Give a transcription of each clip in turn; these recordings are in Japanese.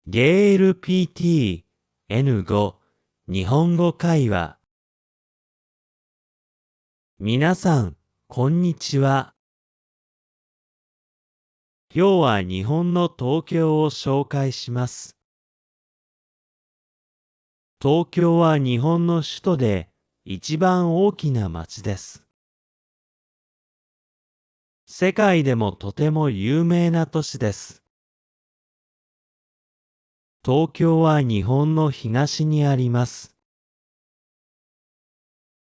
JLPT N5 日本語会話。皆さん、こんにちは。今日は日本の東京を紹介します。東京は日本の首都で一番大きな町です。世界でもとても有名な都市です。東京は日本の東にあります。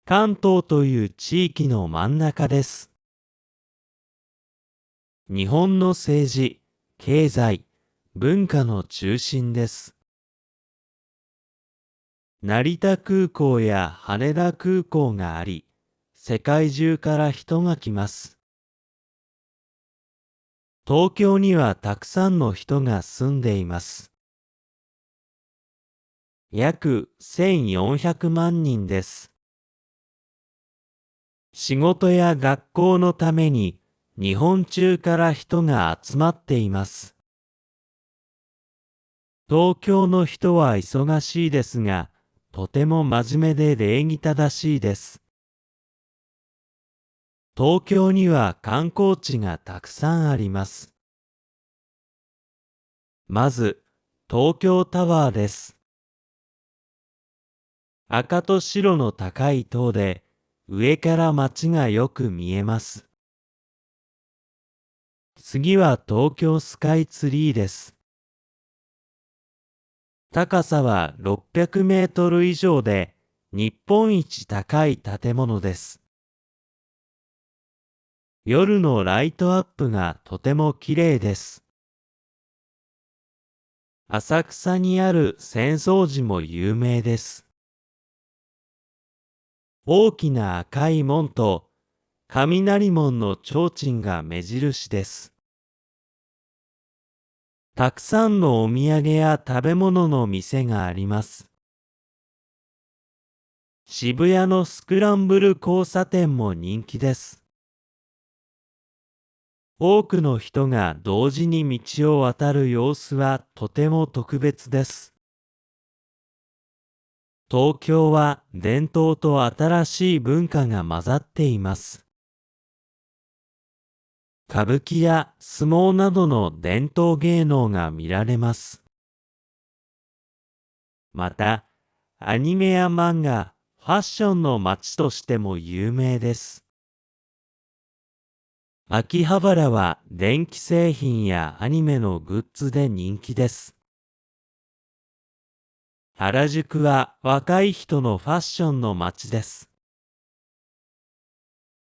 関東という地域の真ん中です。日本の政治、経済、文化の中心です。成田空港や羽田空港があり、世界中から人が来ます。東京にはたくさんの人が住んでいます。約1400万人です。仕事や学校のために日本中から人が集まっています。東京の人は忙しいですが、とても真面目で礼儀正しいです。東京には観光地がたくさんあります。まず、東京タワーです。赤と白の高い塔で、上から街がよく見えます。次は東京スカイツリーです。高さは600メートル以上で、日本一高い建物です。夜のライトアップがとても綺麗です。浅草にある浅草寺も有名です。大きな赤い門と雷門の提灯が目印です。たくさんのお土産や食べ物の店があります。渋谷のスクランブル交差点も人気です。多くの人が同時に道を渡る様子はとても特別です。東京は伝統と新しい文化が混ざっています。歌舞伎や相撲などの伝統芸能が見られます。また、アニメや漫画、ファッションの街としても有名です。秋葉原は電気製品やアニメのグッズで人気です。原宿は若い人のファッションの街です。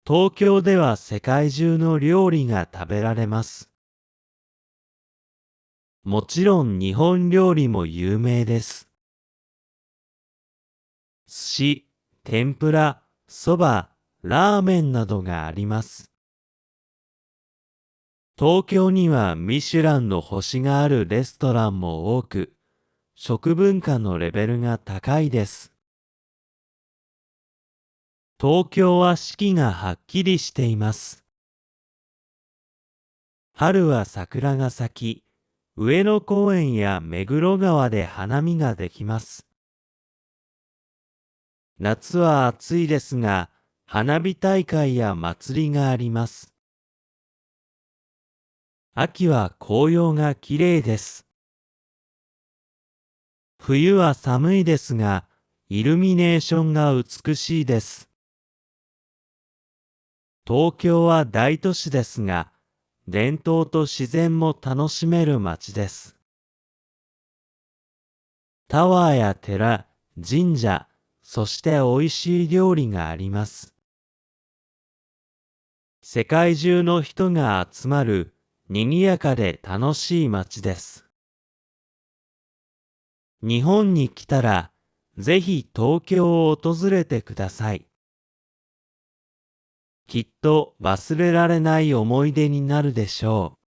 東京では世界中の料理が食べられます。もちろん日本料理も有名です。寿司、天ぷら、そば、ラーメンなどがあります。東京にはミシュランの星があるレストランも多く、食文化のレベルが高いです。東京は四季がはっきりしています。春は桜が咲き、上野公園や目黒川で花見ができます。夏は暑いですが、花火大会や祭りがあります。秋は紅葉がきれいです。冬は寒いですが、イルミネーションが美しいです。東京は大都市ですが、伝統と自然も楽しめる街です。タワーや寺、神社、そして美味しい料理があります。世界中の人が集まる賑やかで楽しい街です。日本に来たら、ぜひ東京を訪れてください。きっと忘れられない思い出になるでしょう。